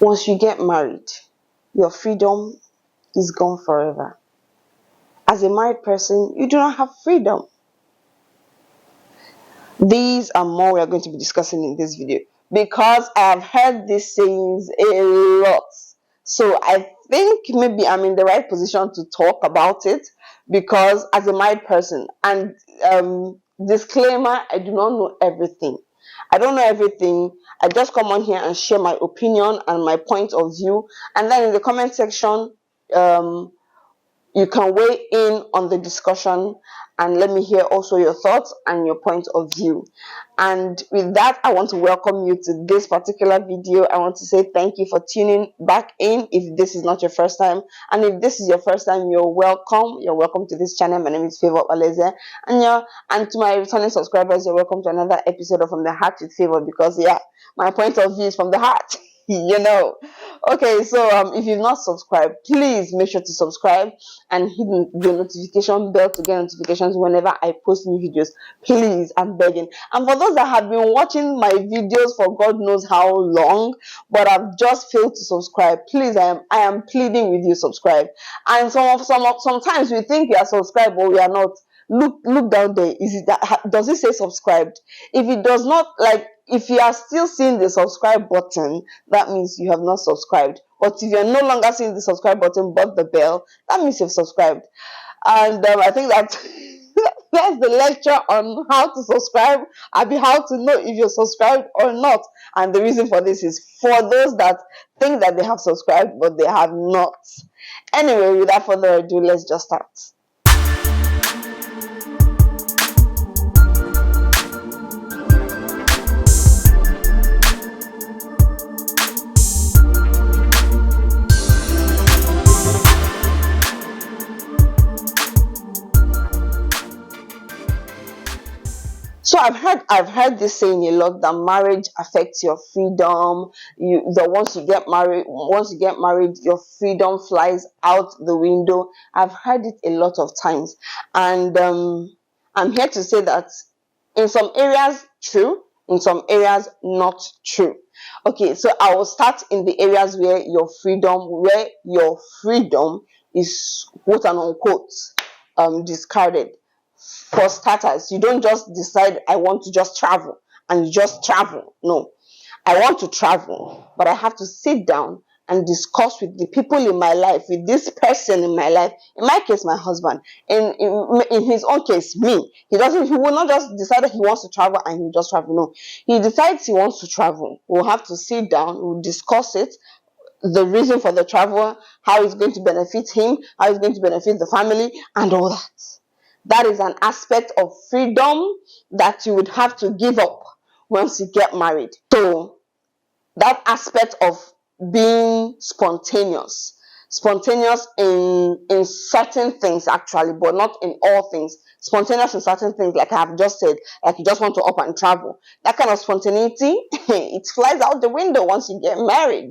Once you get married, your freedom is gone forever. As a married person, you do not have freedom. These and more we are going to be discussing in this video, because I have heard these sayings a lot. So I think maybe I'm in the right position to talk about it, because as a married person, and disclaimer, I do not know everything. I don't know everything. I just come on here and share my opinion and my point of view. And then in the comment section, um, you can weigh in on the discussion and let me hear also your thoughts and your point of view. And with that, I want to welcome you to this particular video. I want to say thank you for tuning back in if this is not your first time. And if this is your first time, you're welcome. You're welcome to this channel. My name is Favor Oleze. And to my returning subscribers, you're welcome to another episode of From the Heart with Favor, because my point of view is from the heart. Okay, so if you've not subscribed, please make sure to subscribe and hit the notification bell to get notifications whenever I post new videos. Please, I'm begging. And for those that have been watching my videos for God knows how long, but I've just failed to subscribe, please, I am pleading with you, subscribe. And sometimes we think we are subscribed, but we are not. Look down there. Is it that, does it say subscribed? If it does not, like, if you are still seeing the subscribe button, that means you have not subscribed. But if you're no longer seeing the subscribe button but the bell, that means you've subscribed. And I think that that's the lecture on how to subscribe. How to know if you're subscribed or not. And the reason for this is for those that think that they have subscribed but they have not. Anyway, without further ado, let's just start. So I've heard this saying a lot, that marriage affects your freedom. Once you get married, your freedom flies out the window. I've heard it a lot of times, and I'm here to say that in some areas true, in some areas not true. Okay, so I will start in the areas where your freedom is quote and unquote discarded. For starters, you don't just decide I want to just travel and you just travel. No, I want to travel, but I have to sit down and discuss with the people in my life, with this person in my life. In my case, my husband. In his own case, me. He will not just decide that he wants to travel and he'll just travel. No, he decides he wants to travel. We'll have to sit down, we'll discuss it, the reason for the travel, how it's going to benefit him, how it's going to benefit the family, and all that. That is an aspect of freedom that you would have to give up once you get married. So that aspect of being spontaneous in certain things, actually, but not in all things. Spontaneous in certain things, like I have just said, like you just want to up and travel. That kind of spontaneity, it flies out the window once you get married,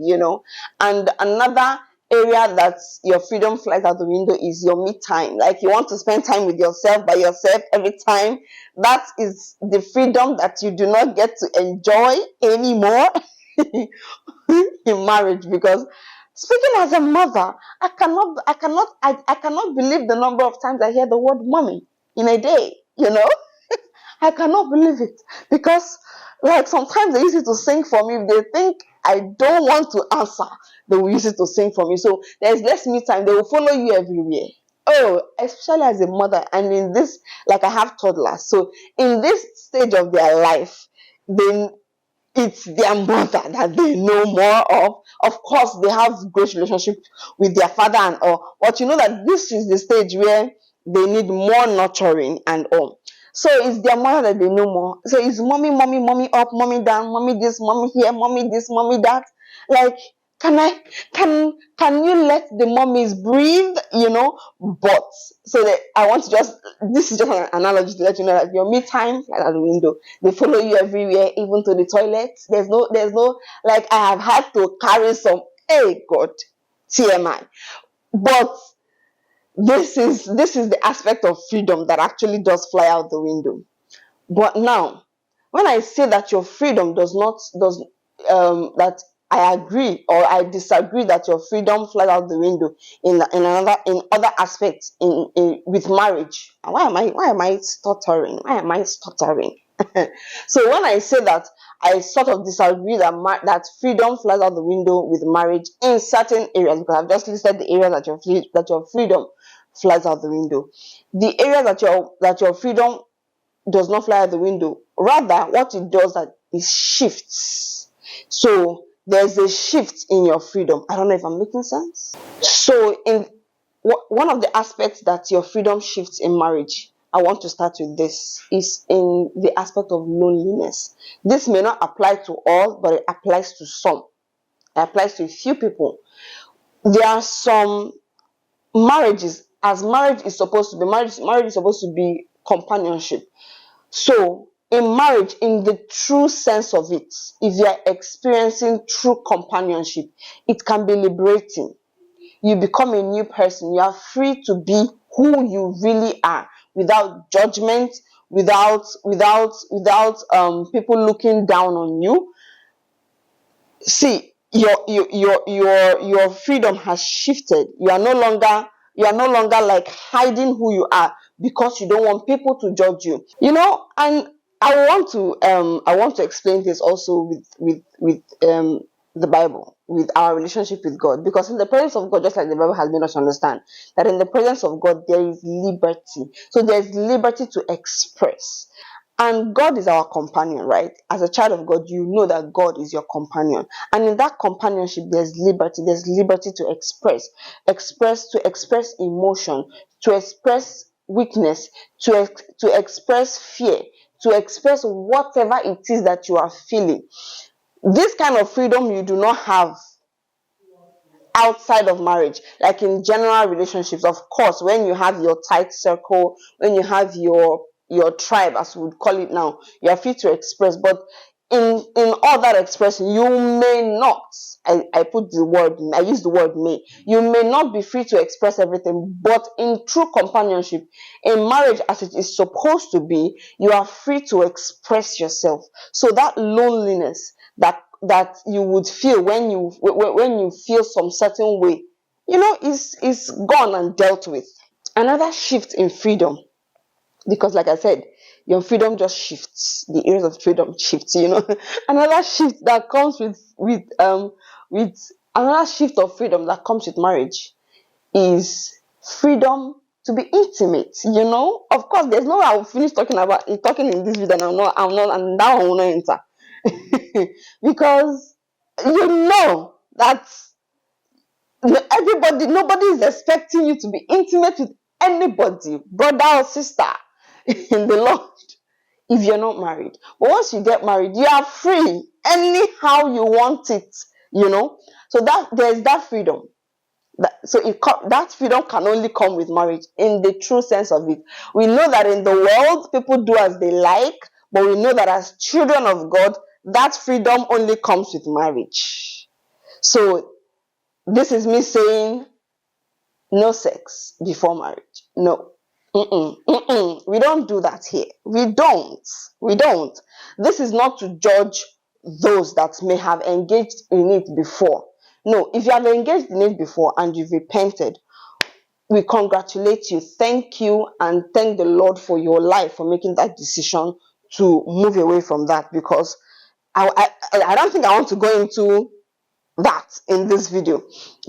And another area that your freedom flies out the window is your me time. Like you want to spend time with yourself, by yourself every time. That is the freedom that you do not get to enjoy anymore in marriage. Because speaking as a mother, I cannot believe the number of times I hear the word mommy in a day. I cannot believe it, because like sometimes they use it to sing for me. If they think I don't want to answer, they will use it to sing for me. So there's less me time. They will follow you everywhere. Oh, especially as a mother, and in this, like I have toddlers. So in this stage of their life, then it's their mother that they know more of. Of course, they have great relationship with their father and all, but you know that this is the stage where they need more nurturing and all. So it's their mother that they know more. So it's mommy up, mommy down, mommy this, mommy here, mommy this, mommy that. Like, can you let the mommies breathe? But so that I want to this is just an analogy to let you know that your me time is at the window. They follow you everywhere, even to the toilet. There's no, like, I have had to carry some, hey God, TMI. But this is the aspect of freedom that actually does fly out the window. But now, when I say that your freedom that I agree or I disagree that your freedom flies out the window in other aspects with marriage. And why am I stuttering? Why am I stuttering? So when I say that, I sort of disagree that that freedom flies out the window with marriage in certain areas, because I've just listed the areas that your freedom flies out the window. The area that your freedom does not fly out the window, rather what it does that it shifts. So there's a shift in your freedom. I don't know if I'm making sense. So in one of the aspects that your freedom shifts in marriage, I want to start with this, is in the aspect of loneliness. This may not apply to all, but it applies to some. It applies to a few people. There are some marriages, as marriage is supposed to be, marriage is supposed to be companionship. So in marriage, in the true sense of it, if you are experiencing true companionship, it can be liberating. You become a new person. You are free to be who you really are, without judgment, without people looking down on you. See, your freedom has shifted. You are no longer like hiding who you are because you don't want people to judge you. And I want to explain this also with the Bible, with our relationship with God, because in the presence of God, just like the Bible has made us understand, that in the presence of God there is liberty. So there's liberty to express. And God is our companion, right? As a child of God, you know that God is your companion. And in that companionship, there's liberty. There's liberty to express emotion, to express weakness, to express fear, to express whatever it is that you are feeling. This kind of freedom you do not have outside of marriage, like in general relationships. Of course, when you have your tight circle, when you have your tribe, as we would call it now, you are free to express. But in all that expression, you may not, I use the word may, you may not be free to express everything. But in true companionship, in marriage as it is supposed to be, you are free to express yourself. So that loneliness that you would feel when you feel some certain way, is gone and dealt with. Another shift in freedom, because like I said, your freedom just shifts, the areas of freedom shifts. Another shift that comes with another shift of freedom that comes with marriage is freedom to be intimate. Of course, there's no way I will finish talking in this video, and that one will not enter. Because that nobody is expecting you to be intimate with anybody, brother or sister, in the Lord, if you're not married. But once you get married, you are free anyhow you want it. So that there's that freedom. That freedom can only come with marriage in the true sense of it. We know that in the world, people do as they like, but we know that as children of God, that freedom only comes with marriage. So this is me saying no sex before marriage. No. We don't do that here. We don't. This is not to judge those that may have engaged in it before. No, if you have engaged in it before and you've repented, we congratulate you. Thank you, and thank the Lord for your life, for making that decision to move away from that, because I don't think I want to go into that in this video.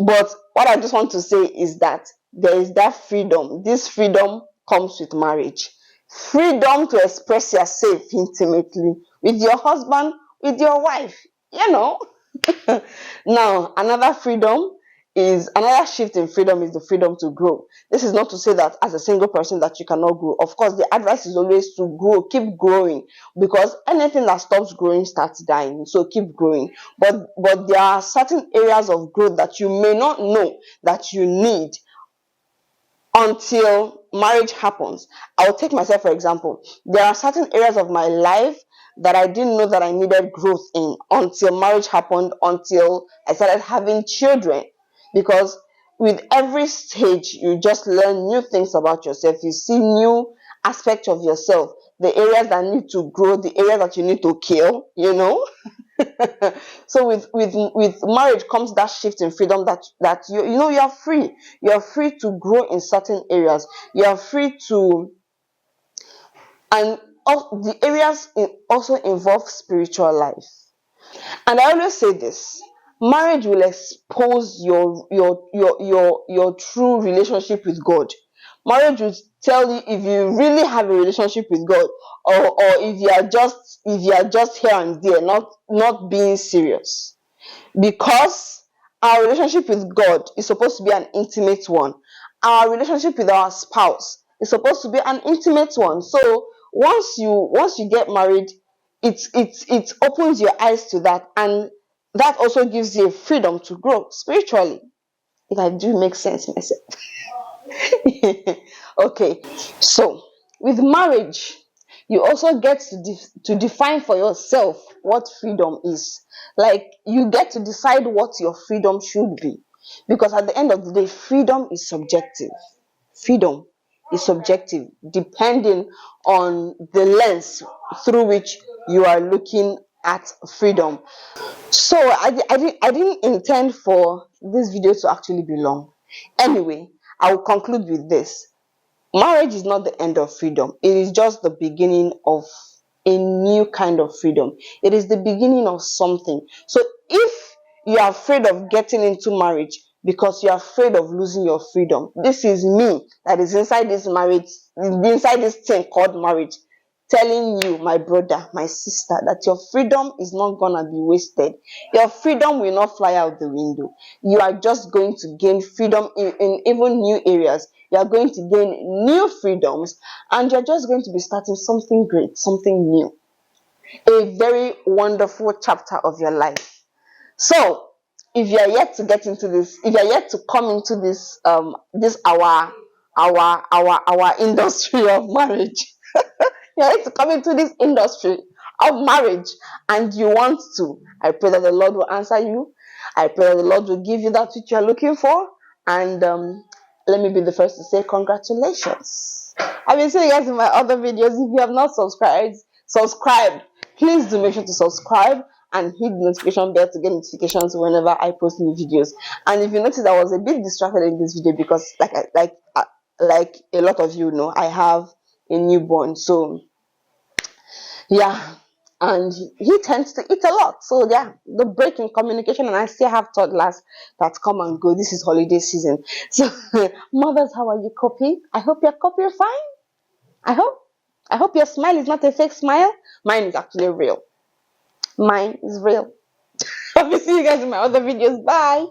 But what I just want to say is that there is that freedom. This freedom comes with marriage. Freedom to express yourself intimately with your husband, with your wife. Now, another shift in freedom is the freedom to grow. This is not to say that as a single person that you cannot grow. Of course, the advice is always to grow, keep growing, because anything that stops growing starts dying. So keep growing. But there are certain areas of growth that you may not know that you need until marriage happens. I'll take myself for example. There are certain areas of my life that I didn't know that I needed growth in until marriage happened, until I started having children. Because with every stage, you just learn new things about yourself. You see new aspects of yourself the areas that need to grow, the areas that you need to kill, you know. So with marriage comes that shift in freedom, that you know, you're free. You're free to grow in certain areas. You're free to, and all the areas also involve spiritual life. And I always say this: marriage will expose your true relationship with God. Marriage will tell you if you really have a relationship with God, or if you are just here and there, not being serious. Because our relationship with God is supposed to be an intimate one. Our relationship with our spouse is supposed to be an intimate one. So once you get married, it opens your eyes to that, and that also gives you freedom to grow spiritually. If I do make sense myself. Okay, so with marriage, you also get to define for yourself what freedom is. Like, you get to decide what your freedom should be, because at the end of the day, freedom is subjective. Freedom is subjective, depending on the lens through which you are looking at freedom. So I didn't intend for this video to actually be long. Anyway, I will conclude with this: marriage is not the end of freedom. It is just the beginning of a new kind of freedom. It is the beginning of something. So if you are afraid of getting into marriage because you are afraid of losing your freedom, this is me that is inside this marriage, inside this thing called marriage, telling you, my brother, my sister, that your freedom is not gonna be wasted. Your freedom will not fly out the window. You are just going to gain freedom in even new areas. You are going to gain new freedoms, and you're just going to be starting something great, something new, a very wonderful chapter of your life. So if you are yet to get into this, if you are yet to come into this this our industry of marriage, you are yet to come into this industry of marriage, and you want to, I pray that the Lord will answer you. I pray that the Lord will give you that which you are looking for. And let me be the first to say congratulations. I've been saying, guys, in my other videos, if you have not subscribe. Please do make sure to subscribe and hit the notification bell to get notifications whenever I post new videos. And if you notice, I was a bit distracted in this video because, like a lot of you know, I have a newborn. So yeah, and he tends to eat a lot. So yeah, the break in communication, and I still have toddlers that come and go. This is holiday season. So mothers, how are you coping? I hope you're coping fine. I hope your smile is not a fake smile. Mine is actually real. Mine is real. Hope to see you guys in my other videos. Bye.